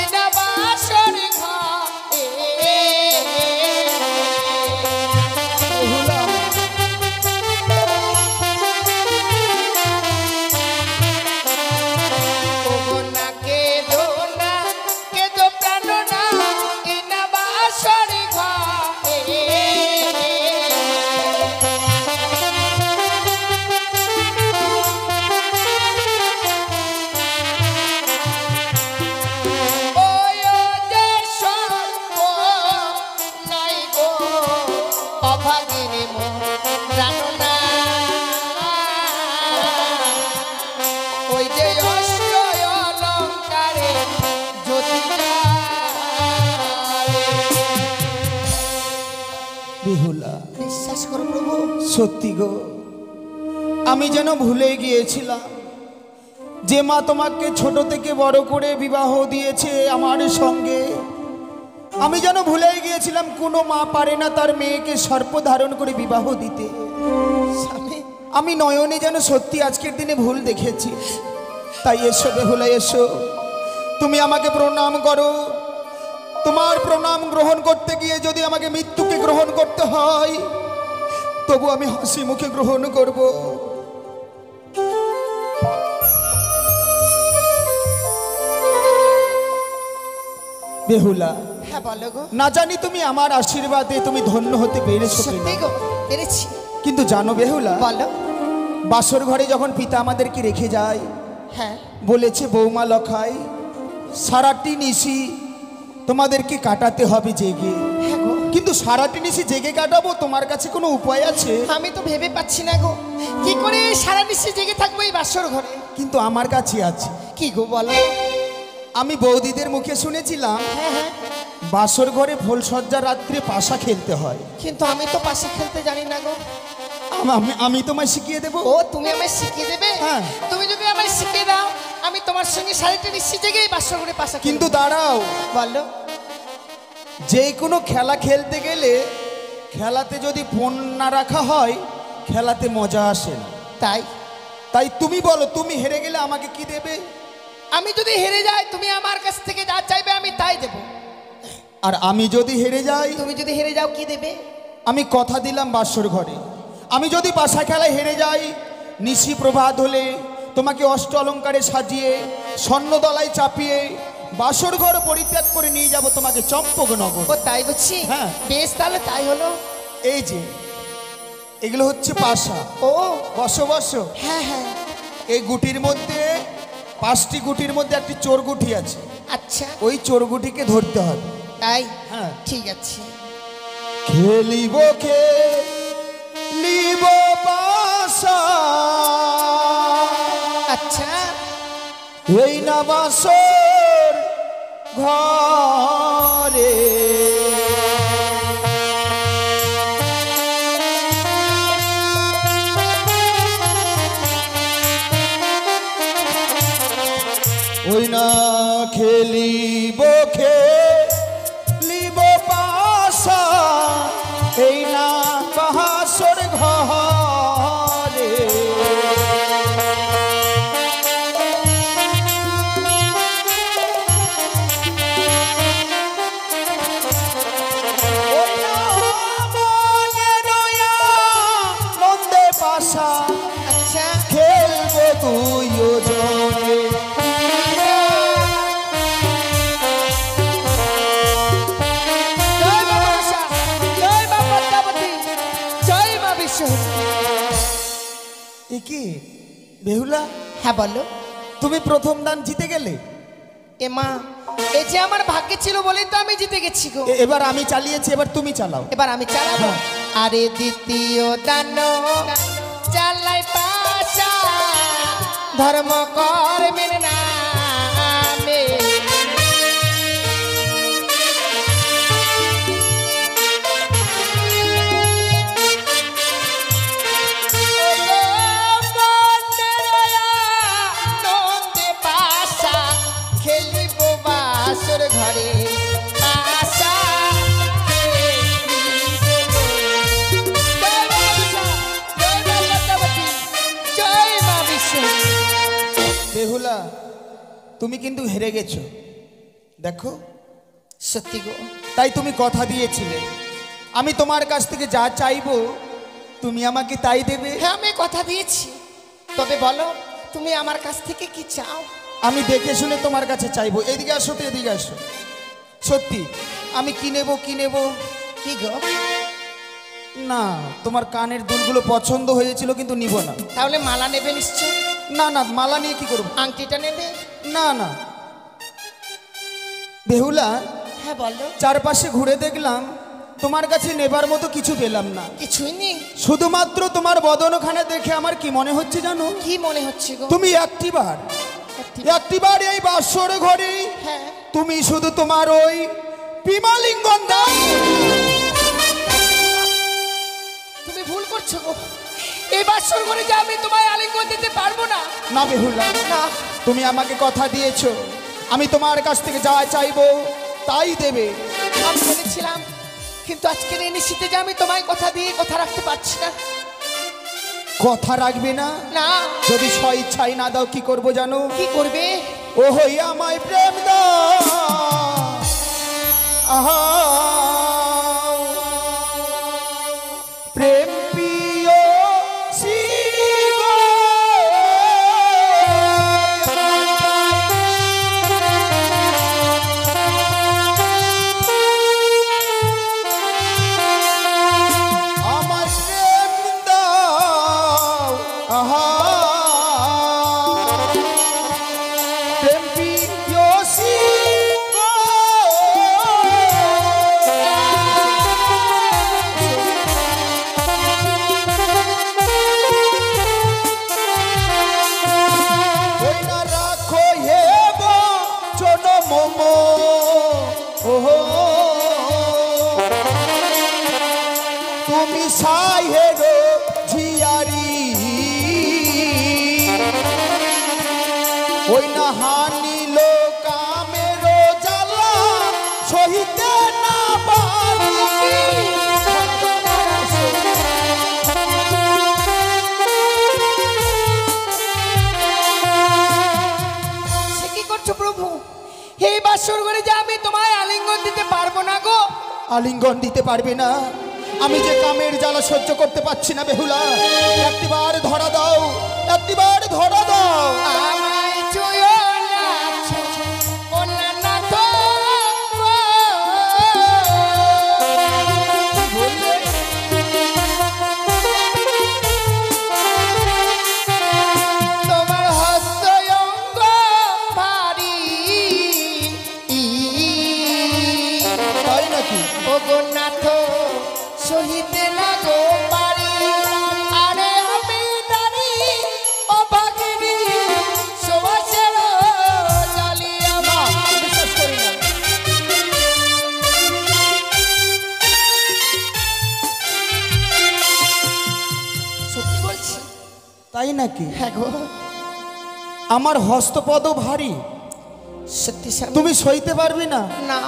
এটা বাসর ঘরে। বেহুলা, ওগো না কেদো না, কেদো প্রাণ না, এটা বাসর ঘরে। ওই যে সর্প নাই গো অভাগিনী মোর প্রাণ না, ওই যে অষ্ট অলঙ্কারে জ্যোতি জ্বালে। বেহুলা, বিশ্বাস করো প্রভু, সত্যি গো, আমি যেন ভুলে গিয়েছিলাম যে মা তোমাকে ছোট থেকে বড় করে বিবাহ দিয়েছে আমার সঙ্গে। আমি যেন ভুলেই গিয়েছিলাম কোনো মা পারে না তার মেয়েকে সর্প ধারণ করে বিবাহ দিতে। স্বামী আমি নয়নে যেন সত্যি আজকের দিনে ভুল দেখেছি। তাই এসো বেহুলা, এসো, তুমি আমাকে প্রণাম করো। তোমার প্রণাম গ্রহণ করতে গিয়ে যদি আমাকে মৃত্যুকে গ্রহণ করতে হয়, তবু আমি হাসি মুখে গ্রহণ করব। বেহুলা, হ্যাঁ বলো গো। না জানি তুমি আমার আশীর্বাদে তুমি ধন্য হতে পেরেছো সত্যি কিনা। গো, পেরেছি। কিন্তু জানো বেহুলা, বলো। বাসর ঘরে যখন পিতা আমাদেরকে রেখে যায়, হ্যাঁ বলেছে বৌমা লখাই সারাটি নিশি তোমাদেরকে কাটাতে হবে জেগে। হ্যাঁ গো, কিন্তু সারাটি নিশি জেগে কাটাবো, তোমার কাছে কোনো উপায় আছে? আমি তো ভেবে পাচ্ছি না গো, কি করে সারা নিশে জেগে থাকবো এই বাসর ঘরে। কিন্তু আমার কাছে আছে। কি গো বলো। আমি বৌদিদের মুখে শুনেছিলাম হ্যাঁ হ্যাঁ, বাসর ঘরে ফুলসজ্জা রাত্রে পাশা খেলতে হয়। কিন্তু আমি তো পাশে খেলতে জানি না গো। আমি তোমায় শিখিয়ে দেবো। ও তুমি আমায় শিখিয়ে দেবে? হ্যাঁ। তুমি যদি আমায় শিখিয়ে দাও, আমি তোমার সঙ্গে সারিতে নিশ্চয় জেগেই বাসর ঘরে পাশা খেলবো। কিন্তু দাঁড়াও, বলো। যে কোনো খেলা খেলতে গেলে খেলাতে যদি ফোন না রাখা হয়, খেলাতে মজা আসে না। তাই তাই তুমি বলো, তুমি হেরে গেলে আমাকে কি দেবে? আমি যদি হেরে যাই, তুমি আমার কাছ থেকে যা চাইবে আমি তাই দেব। আর আমি যদি হেরে যাই? তুমি যদি হেরে যাও কি দেবে? আমি কথা দিলাম বাসর ঘরে, আমি যদি পাশা খেলায় হেরে যাই, নিশি প্রভাত হলে তোমাকে অষ্ট অলঙ্কারে সাজিয়ে স্বর্ণদলায় চাপিয়ে বাসর ঘর পরিত্যাগ করে নিয়ে যাব তোমাকে চম্পকনগর। ও তাই বুঝছি। হ্যাঁ। বেশ, তাহলে তাই হলো। এই যে এগুলো হচ্ছে পাশা। ও বসো বসো। হ্যাঁ হ্যাঁ, এই গুটির মধ্যে 5টি গুটির মধ্যে একটি চোর গুটি আছে। আচ্ছা ওই চোর গুটিকে ধরতে হবে। তাই, হ্যাঁ। ঠিক আছে। খেলিব খেলিব পাশা, আচ্ছা এই না বাসর ঘরে। ওই না খেলিব খেলিব পাশা, এই না বাসর ঘরে। ওই না মনের আনন্দে পাশা, আচ্ছা, খেলবো দুইজনে। জয় মা মনসা, জয় মা পদ্মাবতী, জয় মা বিশ্বহরি। এ কি বেহুলা, হ্যাঁ বলো। তুমি প্রথম দান জিতে গেলে। এ মা, এই যে আমার ভাগ্যে ছিল বলেই তো আমি জিতে গেছি গো। এবার আমি চালিয়েছি, এবার তুমি চালাও। এবার আমি চালাবো। আরে দ্বিতীয় দান চালাই পাশা, ধর্ম কর্মের নামে তুমি কিন্তু হেরে গেছো। দেখো, সত্যি গো, তাই তুমি কথা দিয়েছিলে আমি তোমার কাছ থেকে যা চাইবো তুমি আমাকে তাই দেবে। হ্যাঁ আমি কথা দিয়েছি, তবে বলো তুমি আমার কাছ থেকে কি চাও? আমি দেখে শুনে তোমার কাছে চাইবো। এদিকে আসো তো, এদিকে আসো। সত্যি আমি কি নেব, কি নেব? কি গো? না, তোমার কানের দুলগুলো পছন্দ হয়েছিল কিন্তু নিব না। তাহলে মালা নেবে নিশ্চয়? না না, মালা নিয়ে কি করব? আংটিটা নেবে? না না। বেহুলা, হ্যাঁ বলো। চারপাশে ঘুরে দেখলাম তোমার কাছে নেবার মতো কিছু পেলাম না। কিছুই নেই? শুধুমাত্র তোমার বদনখানা দেখে আমার কি মনে হচ্ছে জানো? কি মনে হচ্ছে গো? তুমি একটিবার এই বাসর ঘরে হ্যাঁ তুমি শুধু তোমার ওই বিমালিঙ্গন দাও। তুমি ভুল করছো গো, এই বাসর ঘরে যে আমি তোমায় আলিঙ্গন দিতে পারবো না। না বেহুলা, না, তুমি আমাকে কথা দিয়েছো আমি তোমার কাছ থেকে যা চাইবো তাই দেবে। আমি বলেছিলাম, কিন্তু আজকের এই নিশ্চিতে যে আমি তোমায় কথা দিয়ে কথা রাখতে পারছি না। কথা রাখবে না? না। যদি স্বইচ্ছাই না দাও কি করবো জানো? কি করবে? ও হই আমায় প্রেম দাও, আহা প্রেম প্রিয়সী গো। আমার প্রেম দাও, আহা প্রেম প্রিয়সী গো। ওই না রাখো হে বচন মম, ওহো তুমি সাহের ঝিয়ারি। ওই না হানিল কামের জ্বালা সহিতে না পারি। সে কি করছো প্রভু? এই বাসর ঘরে যে আমি তোমায় আলিঙ্গন দিতে পারবো না গো। আলিঙ্গন দিতে পারবে না? আমি যে কামের জ্বালা সহ্য করতে পারছি না বেহুলা, একটিবার ধরা দাও, একটিবার ধরা দাও। আমায় ছুঁয়ো না, ও না না তো গো। কি বললে? তোমার হস্ত অঙ্গ ভারী, তাই নাকি? ও গো নাথ সহিতে না গো পারি। আরে আমি নারী অভাগিনী, সুবাসের জালি আমার। বিশ্বাস করি না। সত্যি বলছি? তাই নাকি? হ্যাঁ গো, আমার হস্তপদ ভারী, সত্যি স্বামী। তুমি সইতে পারবে না। না।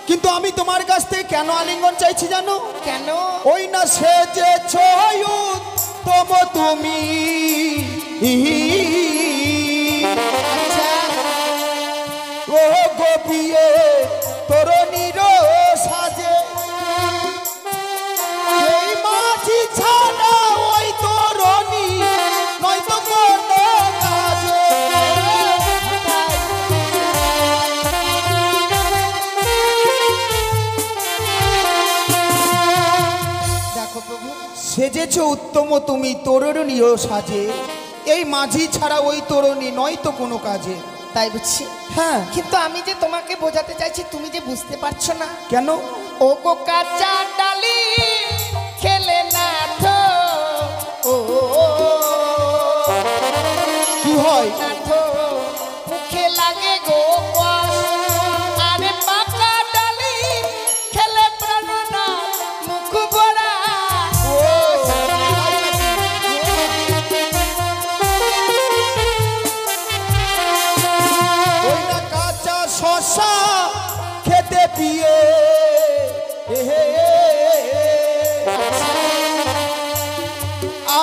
কিন্তু আমি তোমার কাছ থেকে কেন আলিঙ্গন চাইছি জানো? কেন? ওই না সে যে তম তুমি আচ্ছা, ও গোপিয়ে তোর নির সাজে এই মাঝি ছাড়া ওই তোরনি নয়তো কোনো কাজে। দেখো প্রভু, সেজেছ উত্তম তুমি তোরণীয় সাজে, এই মাঝি ছাড়া ওই তোরণী নয়তো কোনো কাজে। তাই বুঝছি। হ্যাঁ, কিন্তু আমি যে তোমাকে বোঝাতে চাইছি তুমি যে বুঝতে পারছো না। কেন? ও গো কাঁচা ডালি খেলে না তো, ও কি হয়? না তো মুখে লাগে গো কষ। আরে পাকা ডালি খেলে প্রাণ না মুখ ভরা। ওই না কাঁচা শশা খেতে পিয়ে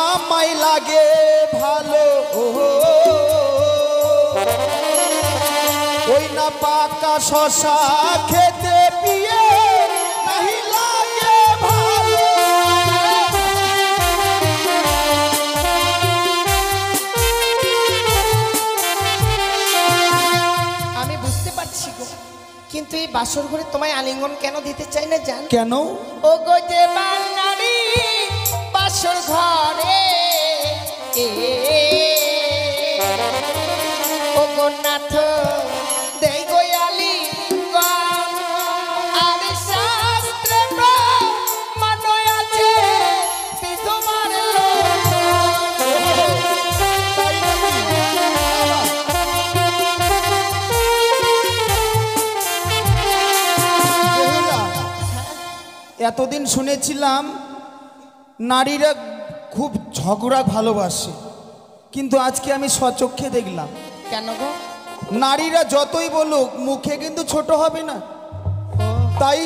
আমায় লাগে ভালো। পাকা শশা খেতে পিয়ে নাহি লাগে ভালো। আমি বুঝতে পারছি গো, কিন্তু এই বাসর ঘরে তোমায় আলিঙ্গন কেন দিতে চাই না জান? কেন? ও গো যে বাঙালি বাসর ঘরে ও গো নাথ দেই গো আলিঙ্গন, আর শাস্ত্রে প্রমাণ আছে তোমার এতদিন শুনেছিলাম নারীরা খুব ঝগড়া ভালোবাসে, কিন্তু আজকে আমি স্বচক্ষে দেখলাম কেন গো? নারীরা যতই বলুক মুখে কিন্তু ছোট হবে না। তাই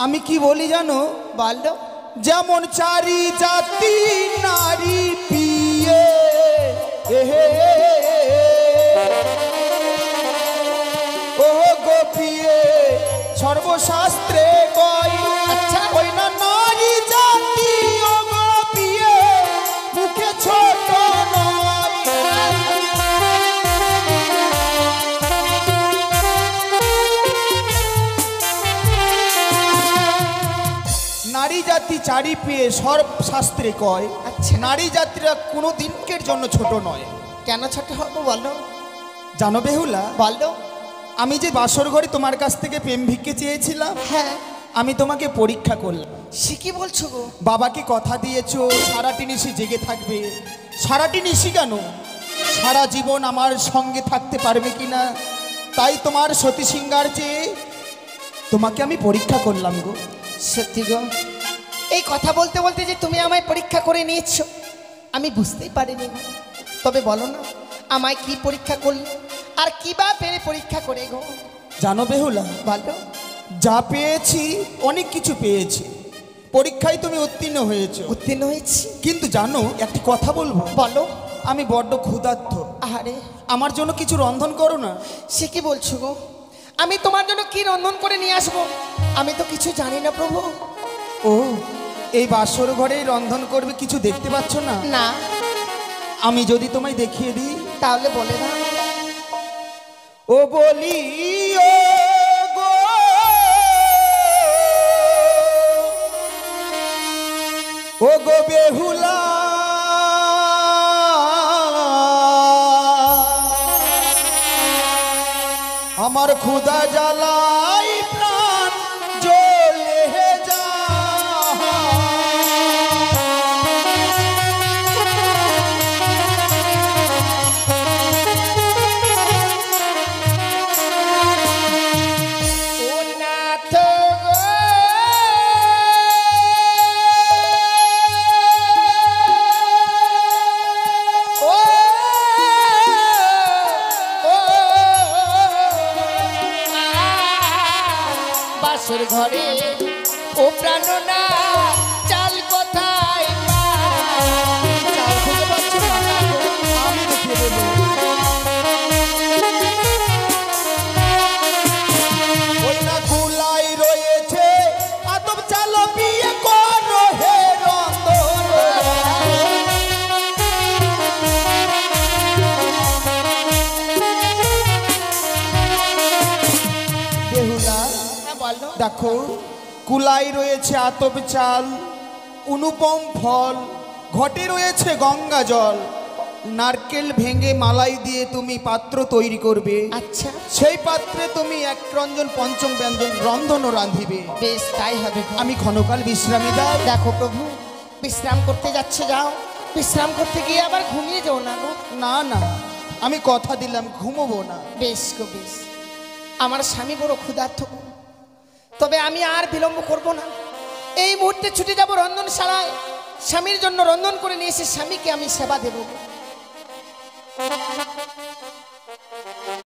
আমি কি বলি জানো? বলো। যেমন চারি জাতি নারী পিয়ে ও গো পিয়ে সর্বশাস্ত্রে কয়, আচ্ছা। ওই না নারী জাতি ও গো পিয়ে মুখে ছোট নয়। নারী জাতি চারি পেয়ে সর্ব শাস্ত্রে কয়, আচ্ছা। নারী জাতিরা কোনো দিনকের জন্য ছোট নয়। কেন ছোট হবো বলো? জানো বেহুলা, বলো। আমি যে বাসর ঘরে তোমার কাছ থেকে প্রেম ভিক্ষে চেয়েছিলাম, হ্যাঁ, আমি তোমাকে পরীক্ষা করলাম। সে কি বলছো গো? বাবাকে কথা দিয়েছো সারাটি নিশি জেগে থাকবে। সারাটি নিশি কেন, সারা জীবন আমার সঙ্গে থাকতে পারবে কিনা, তাই তোমার সতী সিংহার চেয়ে তোমাকে আমি পরীক্ষা করলাম গো। সত্যি গো, এই কথা বলতে বলতে যে তুমি আমায় পরীক্ষা করে নিয়েছো আমি বুঝতেই পারিনি গো। তবে বলো না, আমায় কি পরীক্ষা করলে আর কি বা পেরে পরীক্ষা করে গো? জানো বেহুলা, বলো। যা পেয়েছি অনেক কিছু পেয়েছি, পরীক্ষায় তুমি উত্তীর্ণ হয়েছো। উত্তীর্ণ হয়েছি, কিন্তু জানো একটি কথা বলবো? বলো। আমি বড্ড ক্ষুধার্ত, আরে আমার জন্য কিছু রন্ধন করো না। সে কি বলছো গো? আমি তোমার জন্য কি রন্ধন করে নিয়ে আসবো? আমি তো কিছু জানি না প্রভু। ও, এই বাসর ঘরে রন্ধন করবে কিছু দেখতে পাচ্ছ না? না। আমি যদি তোমায় দেখিয়ে দিই তাহলে বলে দাও। ও বলি ও গো, ও গো বেহুলা, আমার ক্ষুধা জ্বালাই প্রাণ জ্বলে ও নাথ গো, ও বাসর ঘরে ও প্রাণনা চাল কোথায় পাই? চাল খুঁজে পাচ্ছ না? আমি দেখিয়ে দেবো। ওই না কুলাই রয়েছে আতপ চালো বিয়ে করো হে রন্ধন। বেহুলা, হ্যাঁ বলো। দেখো কুলাই রয়েছে আতপ চাল, অনুপম ফল, ঘটে রয়েছে গঙ্গা জল, নারকেল ভেঙে মালাই দিয়ে তুমি পাত্র তৈরি করবে। আচ্ছা, সেই পাত্রে তুমি এক রঞ্জন পঞ্চম ব্যঞ্জন রন্ধনও রাঁধিবে। বেশ তাই হবে গো। আমি ক্ষণকাল বিশ্রামী দাও। দেখো প্রভু, বিশ্রাম করতে যাচ্ছে যাও, বিশ্রাম করতে গিয়ে আবার ঘুমিয়ে যাও না গো। না না, আমি কথা দিলাম ঘুমোবো না। বেশ গো বেশ। আমার স্বামী বড় ক্ষুধার্ত গো। তবে আমি আর বিলম্ব করব না, এই মুহূর্তে ছুটে যাব রন্ধনশালায়। স্বামীর জন্য রন্ধন করে নিয়ে এসে স্বামীকে আমি সেবা দেব।